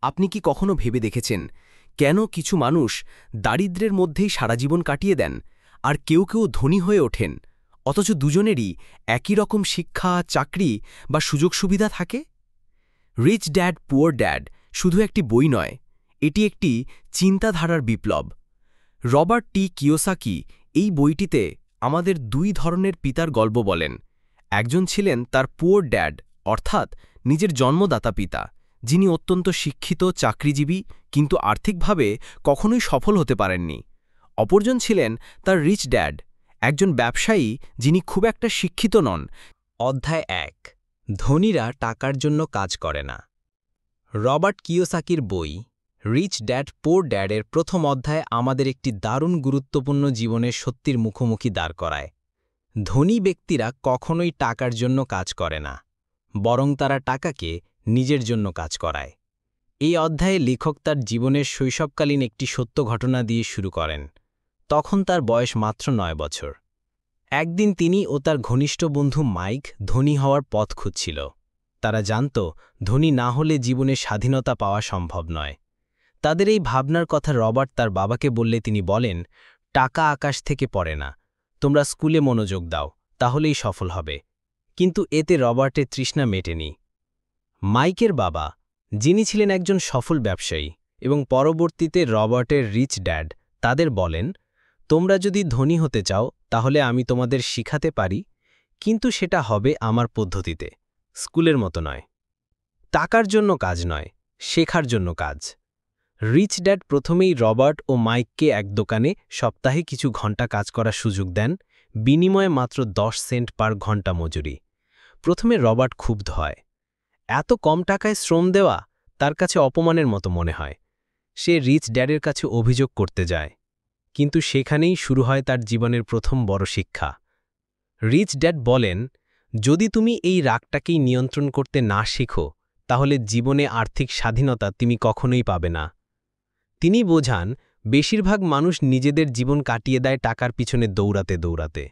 আপনি কি কখনো ভেবে দেখেছেন কেন কিছু মানুষ দারিদ্র্যের মধ্যেই সারা জীবন কাটিয়ে দেন আর কেউ কেউ ধনী হয়ে ওঠেন অথচ দুজনেরই একই রকম শিক্ষা চাকরি বা সুযোগ সুবিধা থাকে রিচ ড্যাড পুয়ার ড্যাড শুধু একটি বই নয় এটি একটি চিন্তাধারার বিপ্লব রবার্ট টি কিওসাকি এই বইটিতে আমাদের দুই ধরনের পিতার গল্প বলেন একজন ছিলেন তার পুয়ার ড্যাড অর্থাৎ নিজের জন্মদাতা পিতা যিনি অত্যন্ত শিক্ষিত চাকরিজীবী কিন্তু আর্থিকভাবে কখনোই সফল হতে পারেননি অপরজন ছিলেন তার রিচ ড্যাড একজন ব্যবসায়ী যিনি খুব একটা শিক্ষিত নন অধ্যায় ১ ধনীরা টাকার জন্য কাজ করে না রবার্ট কিওসাকির বই রিচ ড্যাড পোর ড্যাডের প্রথম অধ্যায় আমাদের একটি দারুণ গুরুত্বপূর্ণ জীবনের সত্যির মুখোমুখি দাঁড় করায় ধনী ব্যক্তিরা কখনোই টাকার জন্য কাজ করে না বরং তারা টাকাকে নিজের জন্য কাজ করায় এই অধ্যায়ে লেখক তার জীবনের শৈশবকালীন একটি সত্য ঘটনা দিয়ে শুরু করেন তখন তার বয়স মাত্র ৯ বছর একদিন তিনি ও তার ঘনিষ্ঠ বন্ধু মাইক ধনী হওয়ার পথ খুঁজছিল তারা জানত ধনী না হলে জীবনে স্বাধীনতা পাওয়া সম্ভব নয় তাদের এই ভাবনার কথা রবার্ট তার বাবাকে বললে তিনি বলেন টাকা আকাশ থেকে পড়ে না তোমরা স্কুলে মনোযোগ দাও তাহলেই সফল হবে কিন্তু এতে রবার্টের তৃষ্ণা মেটেনি মাইকের বাবা যিনি ছিলেন একজন সফল ব্যবসায়ী এবং পরবর্তীতে রবার্টের রিচ ড্যাড তাদের বলেন তোমরা যদি ধনী হতে চাও তাহলে আমি তোমাদের শিখাতে পারি কিন্তু সেটা হবে আমার পদ্ধতিতে স্কুলের মতো নয় টাকার জন্য কাজ নয় শেখার জন্য কাজ রিচ ড্যাড প্রথমেই রবার্ট ও মাইককে এক দোকানে সপ্তাহে কিছু ঘন্টা কাজ করার সুযোগ দেন বিনিময়ে মাত্র 10 সেন্ট পার ঘন্টা মজুরি প্রথমে রবার্ট ক্ষুব্ধ হয় এত কম টাকায় শ্রম দেওয়া তার কাছে অপমানের মতো মনে হয় সে রিচ ড্যাডের কাছে অভিযোগ করতে যায় কিন্তু সেখানেই শুরু হয় তার জীবনের প্রথম বড় শিক্ষা রিচ ড্যাড বলেন যদি তুমি এই রাগটাকেই নিয়ন্ত্রণ করতে না শেখো তাহলে জীবনে আর্থিক স্বাধীনতা তুমি কখনোই পাবে না তিনি বোঝান বেশিরভাগ মানুষ নিজেদের জীবন কাটিয়ে দেয় টাকার পিছনে দৌড়াতে দৌড়াতে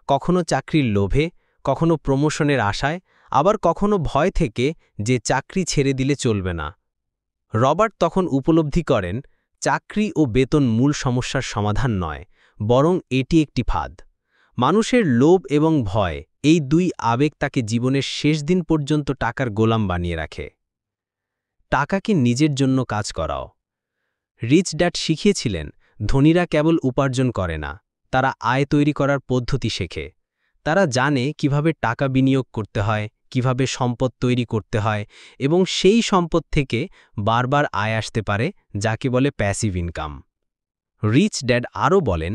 কখনো চাকরির লোভে কখনো প্রমোশনের আশায় আবার কখনো ভয় থেকে যে চাকরি ছেড়ে দিলে চলবে না রবার্ট তখন উপলব্ধি করেন চাকরি ও বেতন মূল সমস্যার সমাধান নয় বরং এটি একটি ফাঁদ মানুষের লোভ এবং ভয় এই দুই আবেগ তাকে জীবনের শেষ দিন পর্যন্ত টাকার গোলাম বানিয়ে রাখে টাকাকে নিজের জন্য কাজ করাও রিচ ড্যাড শিখিয়েছিলেন ধনীরা কেবল উপার্জন করে না তারা আয় তৈরি করার পদ্ধতি শেখে তারা জানে কিভাবে টাকা বিনিয়োগ করতে হয় কিভাবে সম্পদ তৈরি করতে হয় এবং সেই সম্পদ থেকে বারবার আয় আসতে পারে যাকে বলে প্যাসিভ ইনকাম রিচ ড্যাড আরও বলেন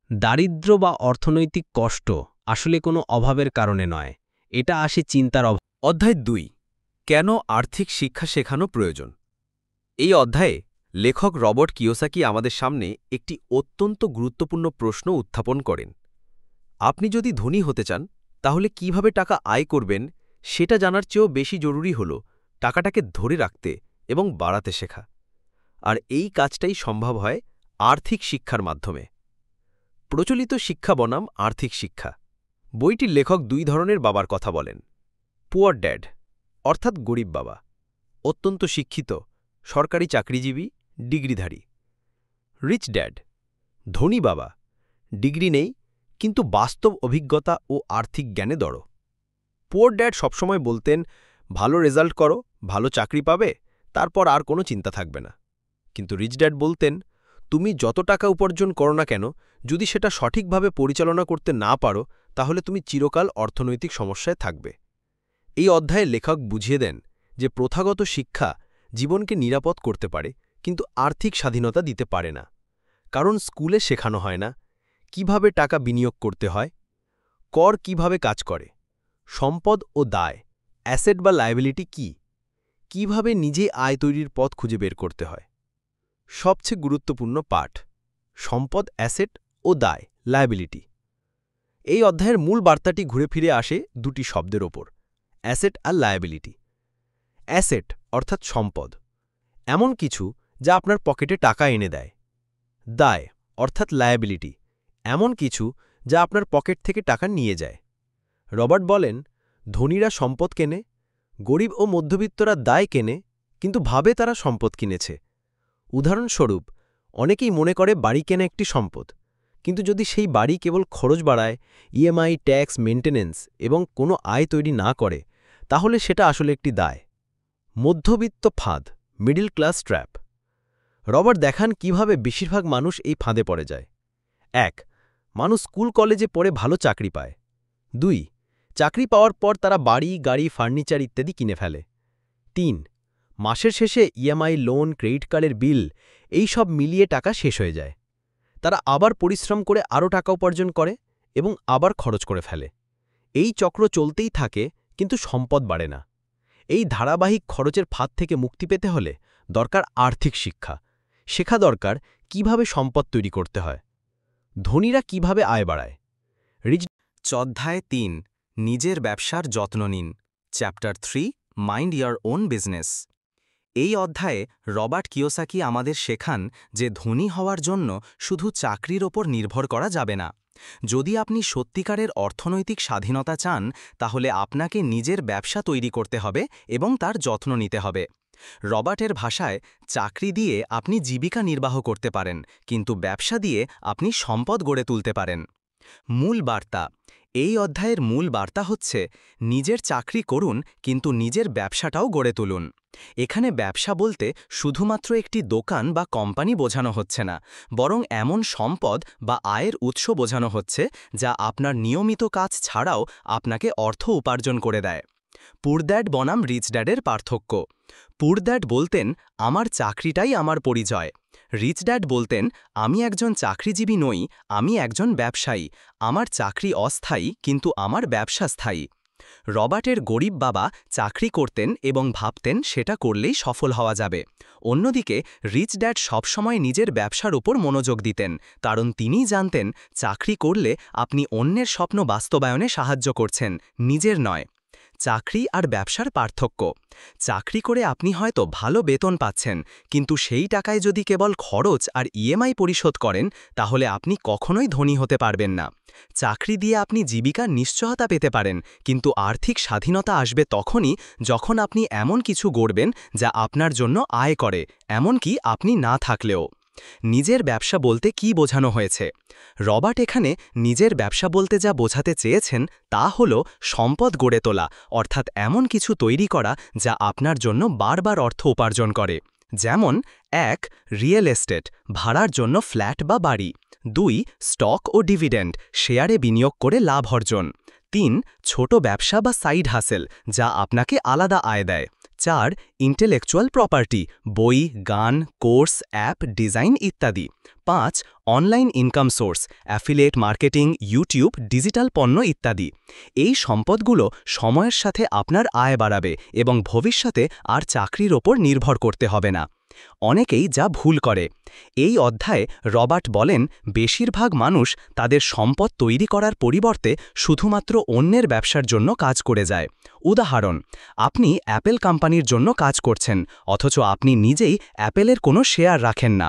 দারিদ্র্য বা অর্থনৈতিক কষ্ট আসলে কোনো অভাবের কারণে নয় এটা আসে চিন্তার অভাব অধ্যায় ২ কেন আর্থিক শিক্ষা শেখানো প্রয়োজন এই অধ্যায়ে লেখক রবার্ট কিওসাকি আমাদের সামনে একটি অত্যন্ত গুরুত্বপূর্ণ প্রশ্ন উত্থাপন করেন আপনি যদি ধনী হতে চান তাহলে কিভাবে টাকা আয় করবেন সেটা জানার চেয়েও বেশি জরুরি হল টাকাটাকে ধরে রাখতে এবং বাড়াতে শেখা আর এই কাজটাই সম্ভব হয় আর্থিক শিক্ষার মাধ্যমে প্রচলিত শিক্ষা বনাম আর্থিক শিক্ষা বইটির লেখক দুই ধরনের বাবার কথা বলেন পুয়ার ড্যাড অর্থাৎ গরিব বাবা অত্যন্ত শিক্ষিত সরকারি চাকরিজীবী ডিগ্রিধারী রিচ ড্যাড ধনী বাবা ডিগ্রি নেই কিন্তু বাস্তব অভিজ্ঞতা ও আর্থিক জ্ঞানে দড় পুয়ার ড্যাড সবসময় বলতেন ভালো রেজাল্ট করো ভালো চাকরি পাবে তারপর আর কোনো চিন্তা থাকবে না কিন্তু রিচ ড্যাড বলতেন তুমি যত টাকা উপার্জন করো না কেন যদি সেটা সঠিকভাবে পরিচালনা করতে না পারো তাহলে তুমি চিরকাল অর্থনৈতিক সমস্যায় থাকবে এই অধ্যায়ে লেখক বুঝিয়ে দেন যে প্রথাগত শিক্ষা জীবনকে নিরাপদ করতে পারে কিন্তু আর্থিক স্বাধীনতা দিতে পারে না কারণ স্কুলে শেখানো হয় না কিভাবে টাকা বিনিয়োগ করতে হয় কর কিভাবে কাজ করে সম্পদ ও দায় অ্যাসেট বা লায়াবিলিটি কি কিভাবে নিজে আয় তৈরির পথ খুঁজে বের করতে হয় সবচেয়ে গুরুত্বপূর্ণ পাঠ সম্পদ অ্যাসেট ও দায় লায়াবিলিটি এই অধ্যায়ের মূল বার্তাটি ঘুরে ফিরে আসে দুটি শব্দের ওপর অ্যাসেট আর লায়াবিলিটি অ্যাসেট অর্থাৎ সম্পদ এমন কিছু যা আপনার পকেটে টাকা এনে দেয় দায় অর্থাৎ লায়াবিলিটি এমন কিছু যা আপনার পকেট থেকে টাকা নিয়ে যায় রবার্ট বলেন ধনীরা সম্পদ কেনে গরিব ও মধ্যবিত্তরা দায় কেনে কিন্তু ভাবে তারা সম্পদ কিনেছে। উদাহরণস্বরূপ, অনেকেই মনে করে বাড়ি কেনা একটি সম্পদ, কিন্তু যদি সেই বাড়ি কেবল খরচ বাড়ায়, ইএমআই, ট্যাক্স, মেইনটেনেন্স এবং কোনো আয় তৈরি না করে, তাহলে সেটা আসলে একটি দায়। মধ্যবিত্ত ফাঁদ, মিডল ক্লাস ট্র্যাপ। রবার্ট দেখান কিভাবে বেশিরভাগ মানুষ এই ফাঁদে পড়ে যায়। ১. মানুষ স্কুল কলেজে পড়ে ভালো চাকরি পায়। ২. চাকরি পাওয়ার পর তারা বাড়ি, গাড়ি, ফার্নিচার ইত্যাদি কিনে ফেলে। ৩. মাসের শেষে ইএমআই, লোন, ক্রেডিট কার্ডের বিল এই সব মিলিয়ে টাকা শেষ হয়ে যায়। তারা আবার পরিশ্রম করে আরও টাকা উপার্জন করে এবং আবার খরচ করে ফেলে। এই চক্র চলতেই থাকে, কিন্তু সম্পদ বাড়ে না। এই ধারাবাহিক খরচের ফাঁদ থেকে মুক্তি পেতে হলে দরকার আর্থিক শিক্ষা। শেখা দরকার কিভাবে সম্পদ তৈরি করতে হয়, ধনীরা কিভাবে আয় বাড়ায়। অধ্যায় ৩, নিজের ব্যবসার যত্ন নিন। Chapter 3, mind your own business. এই অধ্যায়ে রবার্ট কিওসাকি আমাদের শেখান যে ধনী হওয়ার জন্য শুধু চাকরির ওপর নির্ভর করা যাবে না। যদি আপনি সত্যিকারের অর্থনৈতিক স্বাধীনতা চান, তাহলে আপনাকে নিজের ব্যবসা তৈরি করতে হবে এবং তার যত্ন নিতে হবে। রবার্টের ভাষায়, চাকরি দিয়ে আপনি জীবিকা নির্বাহ করতে পারেন, কিন্তু ব্যবসা দিয়ে আপনি সম্পদ গড়ে তুলতে পারেন। মূল বার্তা। এই অধ্যায়ের মূল বার্তা হচ্ছে, নিজের চাকরি করুন, কিন্তু নিজের ব্যবসাটাও গড়ে তুলুন। এখানে ব্যবসা বলতে শুধুমাত্র একটি দোকান বা কোম্পানি বোঝানো হচ্ছে না, বরং এমন সম্পদ বা আয়ের উৎস বোঝানো হচ্ছে যা আপনার নিয়মিত কাজ ছাড়াও আপনাকে অর্থ উপার্জন করে দেয়। পুর ড্যাড বনাম রিচ ড্যাডের পার্থক্য। পুর ড্যাড বলতেন, আমার চাকরিটাই আমার পরিচয়। রিচ ড্যাড বলতেন, আমি একজন চাকরিজীবী নই, আমি একজন ব্যবসায়ী। আমার চাকরি অস্থায়ী, কিন্তু আমার ব্যবসা স্থায়ী। রবার্টের গরিব বাবা চাকরি করতেন এবং ভাবতেন সেটা করলেই সফল হওয়া যাবে। অন্যদিকে রিচ ড্যাড সবসময় নিজের ব্যবসার উপর মনোযোগ দিতেন, কারণ তিনিই জানতেন চাকরি করলে আপনি অন্যের স্বপ্ন বাস্তবায়নে সাহায্য করছেন, নিজের নয়। চাকরি আর ব্যবসার পার্থক্য। চাকরি করে আপনি হয়তো ভালো বেতন পাচ্ছেন, কিন্তু সেই টাকায় যদি কেবল খরচ আর ইএমআই পরিশোধ করেন, তাহলে আপনি কখনোই ধনী হতে পারবেন না। চাকরি দিয়ে আপনি জীবিকার নিশ্চয়তা পেতে পারেন, কিন্তু আর্থিক স্বাধীনতা আসবে তখনই যখন আপনি এমন কিছু গড়বেন যা আপনার জন্য আয় করে, এমনকি আপনি না থাকলেও। নিজের ব্যবসা বলতে কি বোঝানো হয়েছে? রবার্ট এখানে নিজের ব্যবসা বলতে যা বোঝাতে চেয়েছেন তা হল সম্পদ গড়ে তোলা, অর্থাৎ এমন কিছু তৈরি করা যা আপনার জন্য বারবার অর্থ উপার্জন করে। যেমন ১. রিয়েল এস্টেট, ভাড়ার জন্য ফ্ল্যাট বা বাড়ি। ২. স্টক ও ডিভিডেন্ড, শেয়ারে বিনিয়োগ করে লাভ অর্জন। ৩. ছোট ব্যবসা বা সাইড হাসেল, যা আপনাকে আলাদা আয় দেয়। ৪. ইন্টেলেকচুয়াল প্রপার্টি, বই, গান, কোর্স, অ্যাপ, ডিজাইন ইত্যাদি। ৫. Online income source, affiliate marketing, YouTube, digital পণ্য ইত্যাদি। এই সম্পদগুলো সময়ের সাথে আপনার আয় বাড়াবে এবং ভবিষ্যতে আর চাকরির ওপর নির্ভর করতে হবে না। অনেকেই যা ভুল করে। এই অধ্যায়ে রবার্ট বলেন, বেশিরভাগ মানুষ তাদের সম্পদ তৈরি করার পরিবর্তে শুধুমাত্র অন্যের ব্যবসার জন্য কাজ করে যায়। উদাহরণ, আপনি অ্যাপেল কোম্পানির জন্য কাজ করছেন, অথচ আপনি নিজেই অ্যাপেলের কোনো শেয়ার রাখেন না।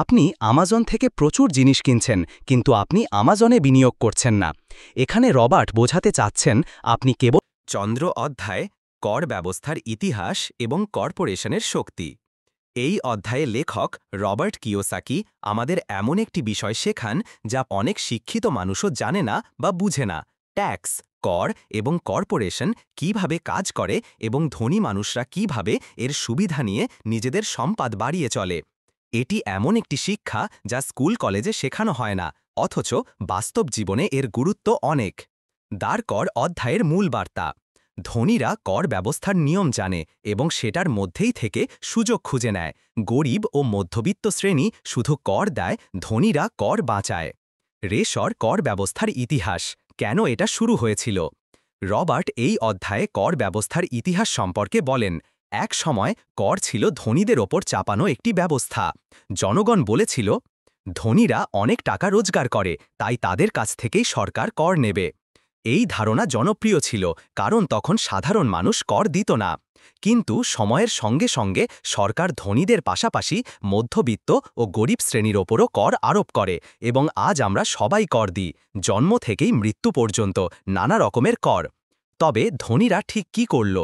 আপনি আমাজন থেকে প্রচুর জিনিস কিনছেন, কিন্তু আপনি আমাজনে বিনিয়োগ করছেন না। এখানে রবার্ট বোঝাতে চাচ্ছেন, আপনি কেবল চন্দ্র অধ্যায়, কর ব্যবস্থার ইতিহাস এবং কর্পোরেশনের শক্তি। এই অধ্যায়ে লেখক রবার্ট কিওসাকি আমাদের এমন একটি বিষয় শেখান যা অনেক শিক্ষিত মানুষও জানে না বা বুঝে না: ট্যাক্স, কর এবং কর্পোরেশন কিভাবে কাজ করে এবং ধনী মানুষরা কিভাবে এর সুবিধা নিয়ে নিজেদের সম্পদ বাড়িয়ে চলে। এটি এমন একটি শিক্ষা যা স্কুল কলেজে শেখানো হয় না, অথচ বাস্তব জীবনে এর গুরুত্ব অনেক। কর অধ্যায়ের মূল বার্তা। ধনীরা কর ব্যবস্থার নিয়ম জানে এবং সেটার মধ্যেই থেকে সুযোগ খুঁজে নেয়। গরিব ও মধ্যবিত্ত শ্রেণী শুধু কর দেয়, ধনীরা কর বাঁচায়। রেশর কর ব্যবস্থার ইতিহাস, কেন এটা শুরু হয়েছিল? রবার্ট এই অধ্যায়ে কর ব্যবস্থার ইতিহাস সম্পর্কে বলেন। এক সময় কর ছিল ধনীদের ওপর চাপানো একটি ব্যবস্থা। জনগণ বলেছিল, ধনীরা অনেক টাকা রোজগার করে, তাই তাদের কাছ থেকেই সরকার কর নেবে। এই ধারণা জনপ্রিয় ছিল, কারণ তখন সাধারণ মানুষ কর দিত না। কিন্তু সময়ের সঙ্গে সঙ্গে সরকার ধনীদের পাশাপাশি মধ্যবিত্ত ও গরিব শ্রেণীর ওপরও কর আরোপ করে, এবং আজ আমরা সবাই কর দিই, জন্ম থেকেই মৃত্যু পর্যন্ত নানা রকমের কর। তবে ধনীরা ঠিক কি করল?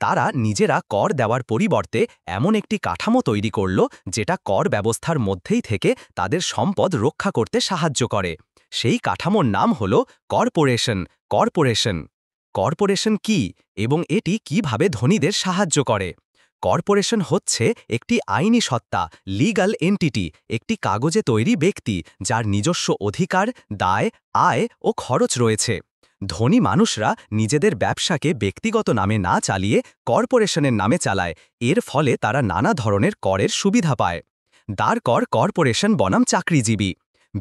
তারা নিজেরা কর দেওয়ার পরিবর্তে এমন একটি কাঠামো তৈরি করল যেটা কর ব্যবস্থার মধ্যেই থেকে তাদের সম্পদ রক্ষা করতে সাহায্য করে। সেই কাঠামোর নাম হল কর্পোরেশন। কর্পোরেশন কর্পোরেশন কি এবং এটি কিভাবে ধনীদের সাহায্য করে? কর্পোরেশন হচ্ছে একটি আইনি সত্তা, লিগ্যাল এন্টিটি, একটি কাগজে তৈরি ব্যক্তি যার নিজস্ব অধিকার, দায়, আয় ও খরচ রয়েছে। ধনী মানুষরা নিজেদের ব্যবসাকে ব্যক্তিগত নামে না চালিয়ে কর্পোরেশনের নামে চালায়। এর ফলে তারা নানা ধরনের করের সুবিধা পায়। দাঁড় কর্পোরেশন বনাম চাকরিজীবী।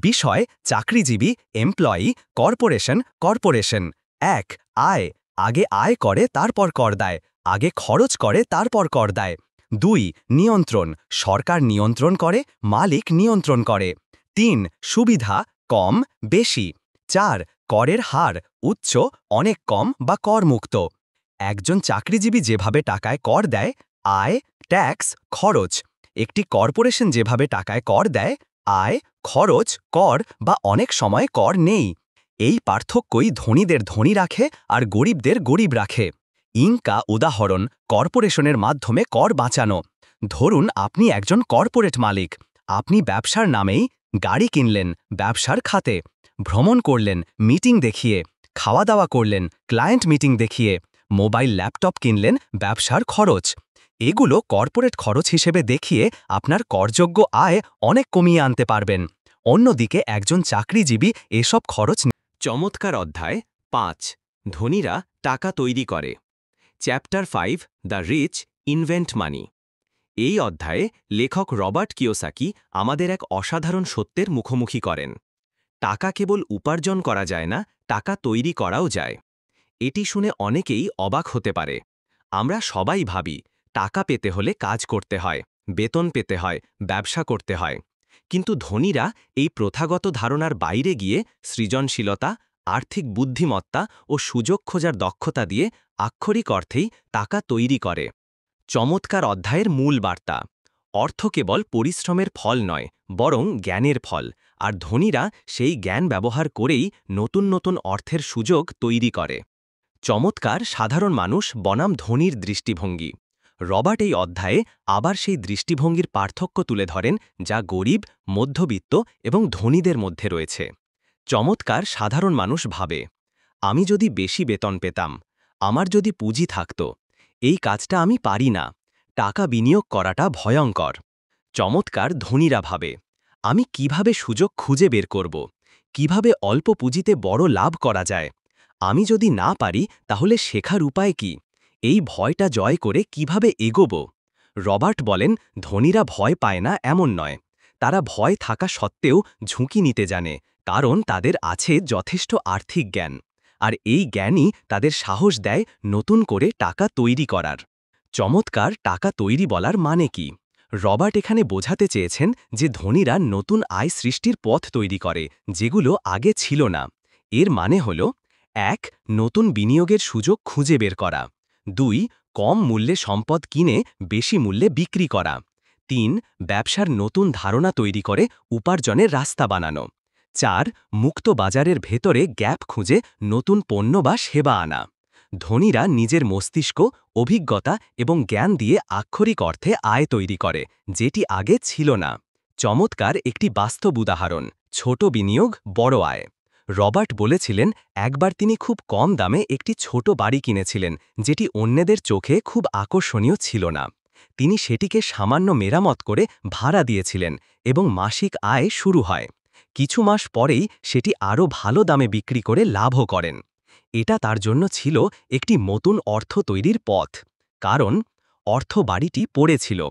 বিষয়: চাকরিজীবী, এমপ্লয়ি, কর্পোরেশন। কর্পোরেশন ১. আয়। আগে আয় করে তারপর কর দেয়। আগে খরচ করে তারপর কর দেয়। ২. নিয়ন্ত্রণ। সরকার নিয়ন্ত্রণ করে, মালিক নিয়ন্ত্রণ করে। ৩. সুবিধা: কম, বেশি। ৪. করের হার: উচ্চ, অনেক কম বা করমুক্ত। একজন চাকরিজীবী যেভাবে টাকায় কর দেয়, আয়, ট্যাক্স, খরচ। একটি কর্পোরেশন যেভাবে টাকায় কর দেয়, আয়, খরচ, কর বা অনেক সময় কর নেই। এই পার্থক্যই ধনীদের ধনী রাখে আর গরিবদের গরিব রাখে। ইনকা উদাহরণ: কর্পোরেশনের মাধ্যমে কর বাঁচানো। ধরুন আপনি একজন কর্পোরেট মালিক। আপনি ব্যবসার নামেই গাড়ি কিনলেন ব্যবসার খাতে, ভ্রমণ করলেন মিটিং দেখিয়ে, খাওয়া দাওয়া করলেন ক্লায়েন্ট মিটিং দেখিয়ে, মোবাইল ল্যাপটপ কিনলেন ব্যবসার খরচ। এগুলো কর্পোরেট খরচ হিসেবে দেখিয়ে আপনার করযোগ্য আয় অনেক কমিয়ে আনতে পারবেন। অন্যদিকে একজন চাকরিজীবী এসব খরচ। চমৎকার অধ্যায় ৫। ধনীরা টাকা তৈরি করে। চ্যাপ্টার ৫, দ্য রিচ ইনভেন্ট মানি। এই অধ্যায়ে লেখক রবার্ট কিওসাকি আমাদের এক অসাধারণ সত্যের মুখোমুখি করেন। টাকা কেবল উপার্জন করা যায় না, টাকা তৈরি করাও যায়। এটি শুনে অনেকেই অবাক হতে পারে। আমরা সবাই ভাবি টাকা পেতে হলে কাজ করতে হয়, বেতন পেতে হয়, ব্যবসা করতে হয়। কিন্তু ধনীরা এই প্রথাগত ধারণার বাইরে গিয়ে সৃজনশীলতা, আর্থিক বুদ্ধিমত্তা ও সুযোগ খোঁজার দক্ষতা দিয়ে আক্ষরিক অর্থেই টাকা তৈরি করে। চমৎকার অধ্যায়ের মূল বার্তা: অর্থ কেবল পরিশ্রমের ফল নয়, বরং জ্ঞানের ফল, আর ধনীরা সেই জ্ঞান ব্যবহার করেই নতুন নতুন অর্থের সুযোগ তৈরি করে। চমৎকার সাধারণ মানুষ বনাম ধনীর দৃষ্টিভঙ্গি। রবার্ট এই অধ্যায়ে আবার সেই দৃষ্টিভঙ্গির পার্থক্য তুলে ধরেন যা গরিব, মধ্যবিত্ত এবং ধনীদের মধ্যে রয়েছে। চমৎকার সাধারণ মানুষ ভাবে, আমি যদি বেশি বেতন পেতাম, আমার যদি পুঁজি থাকত, এই কাজটা আমি পারি না, টাকা বিনিয়োগ করাটা ভয়ঙ্কর। চমৎকার ধনীরা ভাবে, আমি কিভাবে সুযোগ খুঁজে বের করব, কিভাবে অল্প পুঁজিতে বড় লাভ করা যায়। আমি যদি না পারি তাহলে শেখার উপায় কি, এই ভয়টা জয় করে কিভাবে এগোব। রবার্ট বলেন, ধনীরা ভয় পায় না এমন নয়, তারা ভয় থাকা সত্ত্বেও ঝুঁকি নিতে জানে, কারণ তাদের আছে যথেষ্ট আর্থিক জ্ঞান। আর এই জ্ঞানই তাদের সাহস দেয় নতুন করে টাকা তৈরি করার। চমৎকার টাকা তৈরি বলার মানে কি? রবার্ট এখানে বোঝাতে চেয়েছেন যে ধনীরা নতুন আয় সৃষ্টির পথ তৈরি করে, যেগুলো আগে ছিল না। এর মানে হল: ১. নতুন বিনিয়োগের সুযোগ খুঁজে বের করা। ২. কম মূল্যে সম্পদ কিনে বেশি মূল্যে বিক্রি করা। ৩. ব্যবসার নতুন ধারণা তৈরি করে উপার্জনের রাস্তা বানানো। ৪. মুক্ত বাজারের ভেতরে গ্যাপ খুঁজে নতুন পণ্য বা সেবা আনা। ধনীরা নিজের মস্তিষ্ক, অভিজ্ঞতা এবং জ্ঞান দিয়ে আক্ষরিক অর্থে আয় তৈরি করে, যেটি আগে ছিল না। চমৎকার একটি বাস্তব উদাহরণ: ছোট বিনিয়োগ, বড় আয়। রবার্ট বলেছিলেন, একবার তিনি খুব কম দামে একটি ছোট বাড়ি কিনেছিলেন, যেটি অন্যদের চোখে খুব আকর্ষণীয় ছিল না। তিনি সেটিকে সামান্য মেরামত করে ভাড়া দিয়েছিলেন এবং মাসিক আয় শুরু হয়। কিছু মাস পরেই সেটি আরও ভালো দামে বিক্রি করে লাভও করেন। এটা তার জন্য ছিল একটি নতুন অর্থ তৈরির পথ। কারণ অর্থ বাড়িটি পড়েছিল,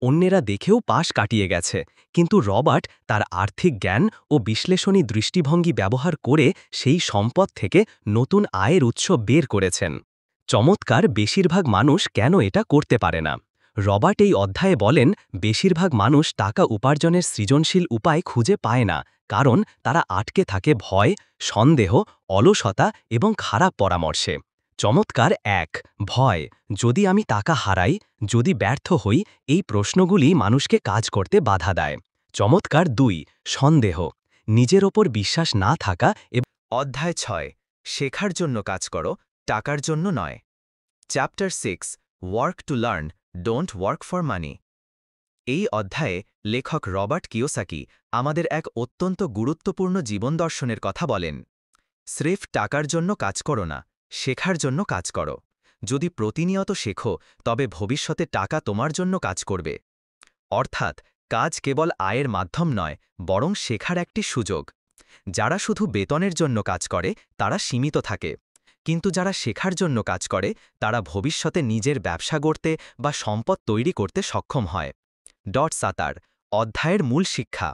অন্যেরা দেখেও পাশ কাটিয়ে গেছে, কিন্তু রবার্ট তার আর্থিক জ্ঞান ও বিশ্লেষণী দৃষ্টিভঙ্গি ব্যবহার করে সেই সম্পদ থেকে নতুন আয়ের উৎস বের করেছেন। চমৎকার বেশিরভাগ মানুষ কেন এটা করতে পারে না? রবার্ট এই অধ্যায়ে বলেন, বেশিরভাগ মানুষ টাকা উপার্জনের সৃজনশীল উপায় খুঁজে পায় না, কারণ তারা আটকে থাকে ভয়, সন্দেহ, অলসতা এবং খারাপ পরামর্শে। চমৎকার ১. ভয়: যদি আমি টাকা হারাই, যদি ব্যর্থ হই, এই প্রশ্নগুলি মানুষকে কাজ করতে বাধা দেয়। চমৎকার ২. সন্দেহ: নিজের ওপর বিশ্বাস না থাকা। অধ্যায় ৬, শেখার জন্য কাজ করো, টাকার জন্য নয়। Chapter ৬, work to learn, don't work for money. এই অধ্যায়ে লেখক রবার্ট কিওসাকি আমাদের এক অত্যন্ত গুরুত্বপূর্ণ জীবন দর্শনের কথা বলেন। স্রেফ টাকার জন্য কাজ করো না, শেখার জন্য কাজ করো। যদি প্রতিনিয়ত শেখো, তবে ভবিষ্যতে টাকা তোমার জন্য কাজ করবে। অর্থাৎ কাজ কেবল আয়ের মাধ্যম নয়, বরং শেখার একটি সুযোগ। যারা শুধু বেতনের জন্য কাজ করে তারা সীমিত থাকে, কিন্তু যারা শেখার জন্য কাজ করে তারা ভবিষ্যতে নিজের ব্যবসা গড়তে বা সম্পদ তৈরি করতে সক্ষম হয়। .7 অধ্যায়ের মূল শিক্ষা।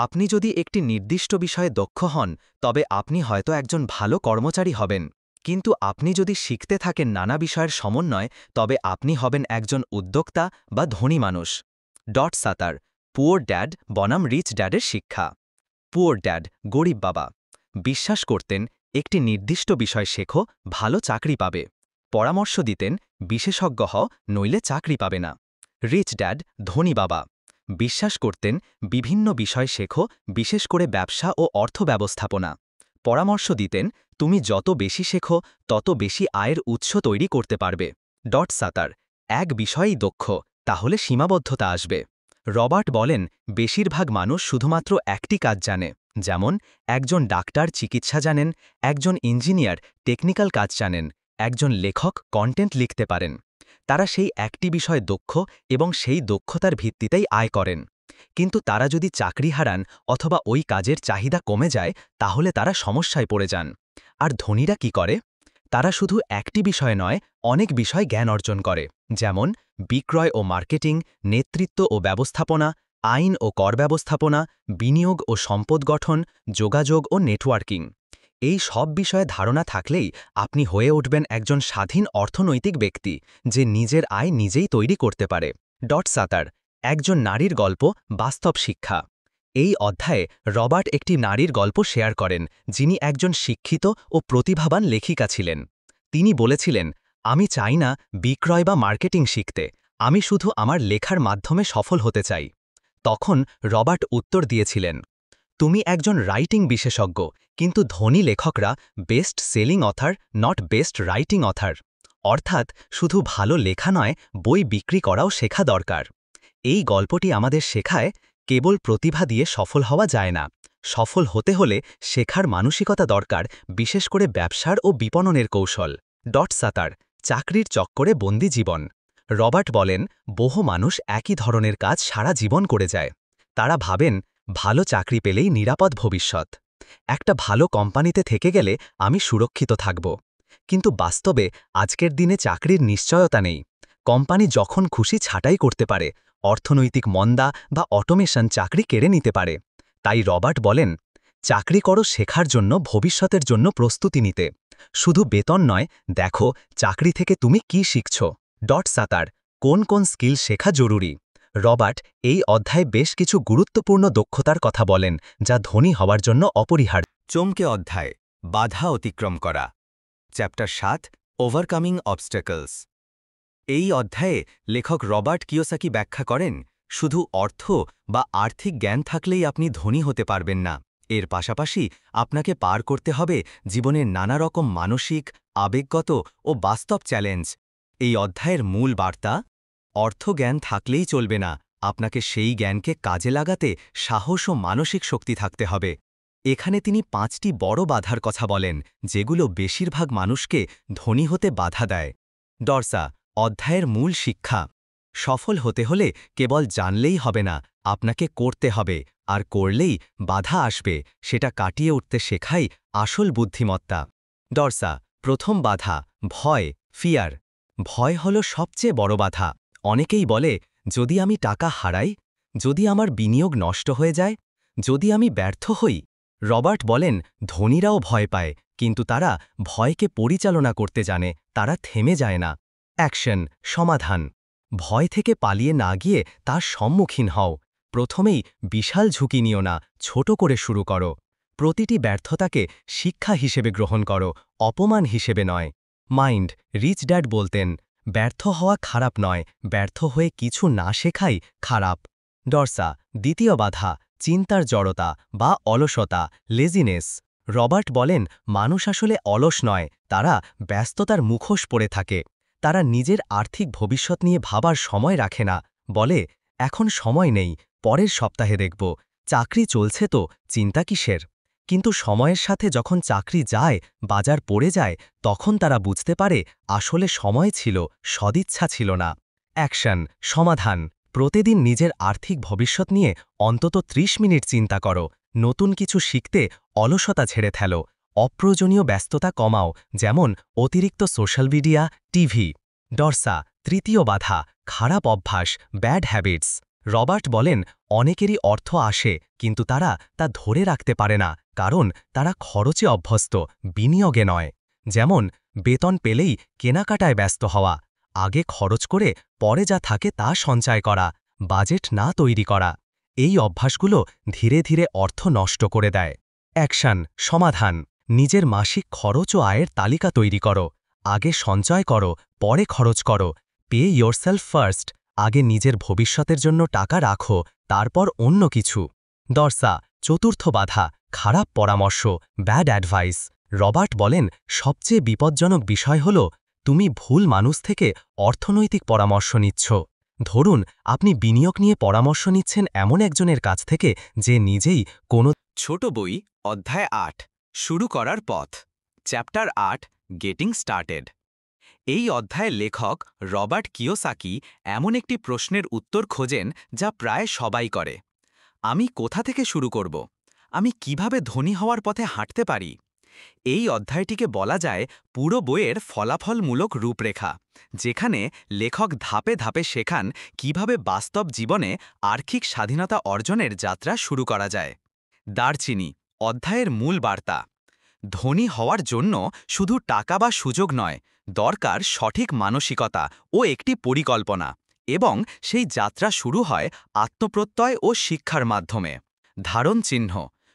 আপনি যদি একটি নির্দিষ্ট বিষয়ে দক্ষ হন, তবে আপনি হয়তো একজন ভালো কর্মচারী হবেন, কিন্তু আপনি যদি শিখতে থাকেন নানা বিষয়ের সমন্বয়, তবে আপনি হবেন একজন উদ্যোক্তা বা ধনী মানুষ। .7 পুয়ার ড্যাড বনাম রিচ ড্যাডের শিক্ষা। পুয়ার ড্যাড, গরিব বাবা, বিশ্বাস করতেন একটি নির্দিষ্ট বিষয় শেখো, ভালো চাকরি পাবে। পরামর্শ দিতেন বিশেষজ্ঞ হও, নইলে চাকরি পাবে না। রিচ ড্যাড, ধনী বাবা, বিশ্বাস করতেন বিভিন্ন বিষয় শেখো, বিশেষ করে ব্যবসা ও অর্থ ব্যবস্থাপনা। পরামর্শ দিতেন তুমি যত বেশি শেখো তত বেশি আয়ের উৎস তৈরি করতে পারবে। .7 এক বিষয়েই দক্ষ, তাহলে সীমাবদ্ধতা আসবে। রবার্ট বলেন বেশিরভাগ মানুষ শুধুমাত্র একটি কাজ জানে, যেমন একজন ডাক্তার চিকিৎসা জানেন, একজন ইঞ্জিনিয়ার টেকনিক্যাল কাজ জানেন, একজন লেখক কন্টেন্ট লিখতে পারেন। তারা সেই একটি বিষয়ে দক্ষ এবং সেই দক্ষতার ভিত্তিতেই আয় করেন। কিন্তু তারা যদি চাকরি হারান অথবা ওই কাজের চাহিদা কমে যায়, তাহলে তারা সমস্যায় পড়ে যান। আর ধনীরা কি করে? তারা শুধু একটি বিষয় নয়, অনেক বিষয় জ্ঞান অর্জন করে, যেমন বিক্রয় ও মার্কেটিং, নেতৃত্ব ও ব্যবস্থাপনা, আইন ও কর ব্যবস্থাপনা, বিনিয়োগ ও সম্পদ গঠন, যোগাযোগ ও নেটওয়ার্কিং। এই সব বিষয়ে ধারণা থাকলেই আপনি হয়ে উঠবেন একজন স্বাধীন অর্থনৈতিক ব্যক্তি, যে নিজের আয় নিজেই তৈরি করতে পারে। .7 একজন নারীর গল্প, বাস্তব শিক্ষা। এই অধ্যায়ে রবার্ট একটি নারীর গল্প শেয়ার করেন, যিনি একজন শিক্ষিত ও প্রতিভাবান লেখিকা ছিলেন। তিনি বলেছিলেন, আমি চাই না বিক্রয় বা মার্কেটিং শিখতে, আমি শুধু আমার লেখার মাধ্যমে সফল হতে চাই। তখন রবার্ট উত্তর দিয়েছিলেন, তুমি একজন রাইটিং বিশেষজ্ঞ, কিন্তু ধনী লেখকরা best selling other, not best writing other. অর্থাৎ শুধু ভালো লেখা নয়, বই বিক্রি করাও শেখা দরকার। এই গল্পটি আমাদের শেখায় কেবল প্রতিভা দিয়ে সফল হওয়া যায় না, সফল হতে হলে শেখার মানসিকতা দরকার, বিশেষ করে ব্যবসার ও বিপণনের কৌশল। .7 চাকরির চক্করে বন্দি জীবন। রবার্ট বলেন বহু মানুষ একই ধরনের কাজ সারা জীবন করে যায়। তারা ভাবেন ভালো চাকরি পেলেই নিরাপদ ভবিষ্যৎ। একটা ভালো কোম্পানিতে থেকে গেলে আমি সুরক্ষিত থাকব। কিন্তু বাস্তবে আজকের দিনে চাকরির নিশ্চয়তা নেই। কোম্পানি যখন খুশি ছাঁটাই করতে পারে, অর্থনৈতিক মন্দা বা অটোমেশন চাকরি কেড়ে নিতে পারে। তাই রবার্ট বলেন চাকরি করো শেখার জন্য, ভবিষ্যতের জন্য প্রস্তুতি নিতে। শুধু বেতন নয়, দেখো চাকরি থেকে তুমি কি শিখছ। .7 কোন কোন স্কিল শেখা জরুরি। রবার্ট এই অধ্যায়ে বেশ কিছু গুরুত্বপূর্ণ দক্ষতার কথা বলেন, যা ধনী হওয়ার জন্য অপরিহার্য। চমকে অধ্যায়, বাধা অতিক্রম করা। Chapter 7 overcoming obstacles. এই অধ্যায়ে লেখক রবার্ট কিওসাকি ব্যাখ্যা করেন শুধু অর্থ বা আর্থিক জ্ঞান থাকলেই আপনি ধনী হতে পারবেন না, এর পাশাপাশি আপনাকে পার করতে হবে জীবনের নানা রকম মানসিক, আবেগগত ও বাস্তব চ্যালেঞ্জ। এই অধ্যায়ের মূল বার্তা, অর্থজ্ঞান থাকলেই চলবে না, আপনাকে সেই জ্ঞানকে কাজে লাগাতে সাহস ও মানসিক শক্তি থাকতে হবে। এখানে তিনি 5টি বড় বাধার কথা বলেন, যেগুলো বেশিরভাগ মানুষকে ধনী হতে বাধা দেয়। অধ্যায়ের মূল শিক্ষা। সফল হতে হলে কেবল জানলেই হবে না, আপনাকে করতে হবে, আর করলেই বাধা আসবে, সেটা কাটিয়ে উঠতে শেখাই আসল বুদ্ধিমত্তা। প্রথম বাধা, ভয়, ফিয়ার। ভয় হল সবচেয়ে বড় বাধা। অনেকেই বলে যদি আমি টাকা হারাই, যদি আমার বিনিয়োগ নষ্ট হয়ে যায়, যদি আমি ব্যর্থ হই। রবার্ট বলেন ধনীরাও ভয় পায়, কিন্তু তারা ভয়কে পরিচালনা করতে জানে, তারা থেমে যায় না। অ্যাকশন, সমাধান। ভয় থেকে পালিয়ে না গিয়ে তার সম্মুখীন হও। প্রথমেই বিশাল ঝুঁকি নিও না, ছোট করে শুরু করো। প্রতিটি ব্যর্থতাকে শিক্ষা হিসেবে গ্রহণ করো, অপমান হিসেবে নয়। মাইন্ড, রিচ ড্যাড বলতেন ব্যর্থ হওয়া খারাপ নয়, ব্যর্থ হয়ে কিছু না শেখাই খারাপ। দ্বিতীয় বাধা, চিন্তার জড়তা বা অলসতা, লেজিনেস। রবার্ট বলেন মানুষ আসলে অলস নয়, তারা ব্যস্ততার মুখোশ পরে থাকে। তারা নিজের আর্থিক ভবিষ্যৎ নিয়ে ভাবার সময় রাখে না, বলে এখন সময় নেই, পরের সপ্তাহে দেখব, চাকরি চলছে তো, চিন্তা কিসের? কিন্তু সময়ের সাথে যখন চাকরি যায়, বাজার পড়ে যায়, তখন তারা বুঝতে পারে আসলে সময় ছিল, সদিচ্ছা ছিল না। অ্যাকশন, সমাধান। প্রতিদিন নিজের আর্থিক ভবিষ্যৎ নিয়ে অন্তত 30 মিনিট চিন্তা করো। নতুন কিছু শিখতে অলসতা ছেড়ে ফেলো। অপ্রয়োজনীয় ব্যস্ততা কমাও, যেমন অতিরিক্ত সোশ্যাল মিডিয়া, টিভি। ডরসা, তৃতীয় বাধা, খারাপ অভ্যাস, ব্যাড হ্যাবিটস। রবার্ট বলেন, অনেকেরই অর্থ আসে, কিন্তু তারা তা ধরে রাখতে পারে না, কারণ তারা খরচে অভ্যস্ত, বিনিয়োগে নয়। যেমন বেতন পেলেই কেনাকাটায় ব্যস্ত হওয়া, আগে খরচ করে পরে যা থাকে তা সঞ্চয় করা, বাজেট না তৈরি করা। এই অভ্যাসগুলো ধীরে ধীরে অর্থ নষ্ট করে দেয়। অ্যাকশন, সমাধান। নিজের মাসিক খরচ ও আয়ের তালিকা তৈরি করো। আগে সঞ্চয় করো, পরে খরচ করো। Pay yourself first. আগে নিজের ভবিষ্যতের জন্য টাকা রাখো, তারপর অন্য কিছু। দর্সা, চতুর্থ বাধা, খারাপ পরামর্শ, ব্যাড অ্যাডভাইস। রবার্ট বলেন, সবচেয়ে বিপজ্জনক বিষয় হল তুমি ভুল মানুষ থেকে অর্থনৈতিক পরামর্শ নিচ্ছ। ধরুন আপনি বিনিয়োগ নিয়ে পরামর্শ নিচ্ছেন এমন একজনের কাছ থেকে যে নিজেই কোনো ছোট বই, অধ্যায় 8, শুরু করার পথ, চ্যাপ্টার 8, গেটিং স্টার্টেড। এই অধ্যায়ে লেখক রবার্ট কিয়োসাকি এমন একটি প্রশ্নের উত্তর খোঁজেন যা প্রায় সবাই করে। আমি কোথা থেকে শুরু করব? আমি কিভাবে ধনী হওয়ার পথে হাঁটতে পারি? এই অধ্যায়টিকে বলা যায় পুরো বইয়ের ফলাফলমূলক রূপরেখা, যেখানে লেখক ধাপে ধাপে শেখান কিভাবে বাস্তব জীবনে আর্থিক স্বাধীনতা অর্জনের যাত্রা শুরু করা যায়। দারচিনি, অধ্যায়ের মূল বার্তা। ধনী হওয়ার জন্য শুধু টাকা বা সুযোগ নয়, দরকার সঠিক মানসিকতা ও একটি পরিকল্পনা, এবং সেই যাত্রা শুরু হয় আত্মপ্রত্যয় ও শিক্ষার মাধ্যমে। ধারণ চিহ্ন,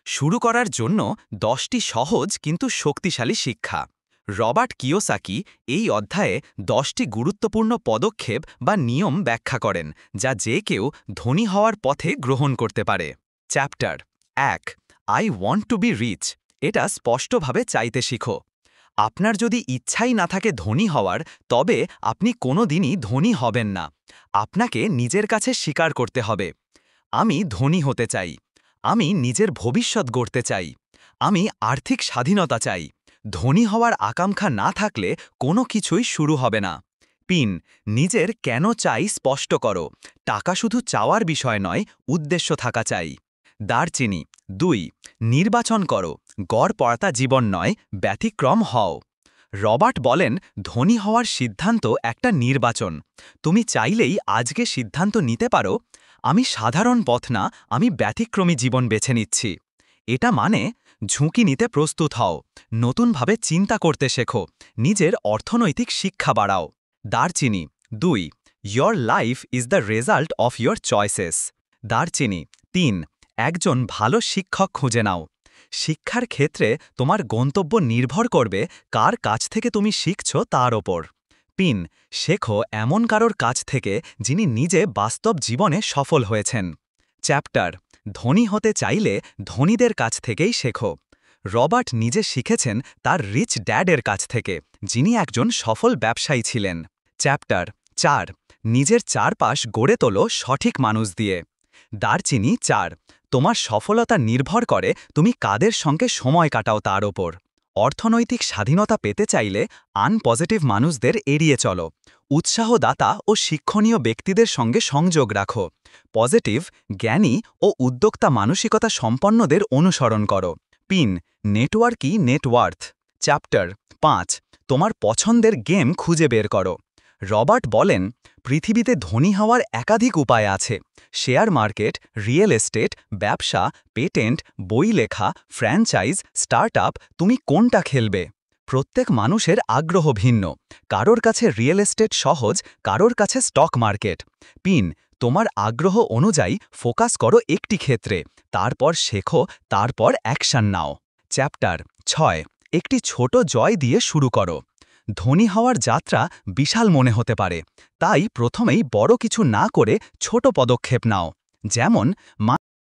শুরু করার জন্য 10টি সহজ কিন্তু শক্তিশালী শিক্ষা। রবার্ট কিয়োসাকি এই অধ্যায়ে 10টি গুরুত্বপূর্ণ পদক্ষেপ বা নিয়ম ব্যাখ্যা করেন, যা যে কেউ ধনী হওয়ার পথে গ্রহণ করতে পারে। Chapter 1, I want to be rich. এটা স্পষ্টভাবে চাইতে শিখো। আপনার যদি ইচ্ছাই না থাকে ধনী হওয়ার, তবে আপনি কোনো দিনই ধনী হবেন না। আপনাকে নিজের কাছে স্বীকার করতে হবে, আমি ধনী হতে চাই, আমি নিজের ভবিষ্যৎ গড়তে চাই, আমি আর্থিক স্বাধীনতা চাই। ধনী হওয়ার আকাঙ্ক্ষা না থাকলে কোনো কিছুই শুরু হবে না। পিন, নিজের কেন চাই স্পষ্ট করো। টাকা শুধু চাওয়ার বিষয় নয়, উদ্দেশ্য থাকা চাই। দারচিনি, 2, নির্বাচন করো, গড় পড়তা জীবন নয়, ব্যতিক্রম হও। রবার্ট বলেন, ধনী হওয়ার সিদ্ধান্ত একটা নির্বাচন। তুমি চাইলেই আজকে সিদ্ধান্ত নিতে পারো, আমি সাধারণ পথ না, আমি ব্যতিক্রমী জীবন বেছে নিচ্ছি। এটা মানে ঝুঁকি নিতে প্রস্তুত হও, নতুনভাবে চিন্তা করতে শেখো, নিজের অর্থনৈতিক শিক্ষা বাড়াও। দারচিনি, 2, your life is the result of your choices. দারচিনি, 3, একজন ভালো শিক্ষক খুঁজে নাও। শিক্ষার ক্ষেত্রে তোমার গন্তব্য নির্ভর করবে কার কাছ থেকে তুমি শিখছ তার ওপর। পিন, শেখো এমন কারোর কাছ থেকে যিনি নিজে বাস্তব জীবনে সফল হয়েছেন। চ্যাপ্টার, ধনী হতে চাইলে ধনীদের কাছ থেকেই শেখো। রবার্ট নিজে শিখেছেন তার রিচ ড্যাডের কাছ থেকে, যিনি একজন সফল ব্যবসায়ী ছিলেন। চ্যাপ্টার 4, নিজের চারপাশ গড়ে তোলো সঠিক মানুষ দিয়ে। দারচিনি 4, তোমার সফলতা নির্ভর করে তুমি কাদের সঙ্গে সময় কাটাও তার ওপর। অর্থনৈতিক স্বাধীনতা পেতে চাইলে আনপজিটিভ মানুষদের এড়িয়ে চলো, উৎসাহদাতা ও শিক্ষণীয় ব্যক্তিদের সঙ্গে সংযোগ রাখো। পজিটিভ, জ্ঞানী ও উদ্যোক্তা মানসিকতা সম্পন্নদের অনুসরণ করো। Pin, নেটওয়ার্কই net worth. চ্যাপ্টার 5, তোমার পছন্দের গেম খুঁজে বের করো। রবার্ট বলেন, পৃথিবীতে ধনী হওয়ার একাধিক উপায় আছে। শেয়ার মার্কেট, রিয়েল এস্টেট, ব্যবসা, পেটেন্ট, বই লেখা, ফ্র্যাঞ্চাইজ, স্টার্টআপ, তুমি কোনটা খেলবে? প্রত্যেক মানুষের আগ্রহ ভিন্ন, কারোর কাছে রিয়েল এস্টেট সহজ, কারোর কাছে স্টক মার্কেট। পিন, তোমার আগ্রহ অনুযায়ী ফোকাস করো একটি ক্ষেত্রে, তারপর শেখো, তারপর অ্যাকশন নাও। চ্যাপ্টার 6, একটি ছোট জয় দিয়ে শুরু করো। ধনী হওয়ার যাত্রা বিশাল মনে হতে পারে, তাই প্রথমেই বড় কিছু না করে ছোট পদক্ষেপ নাও। যেমন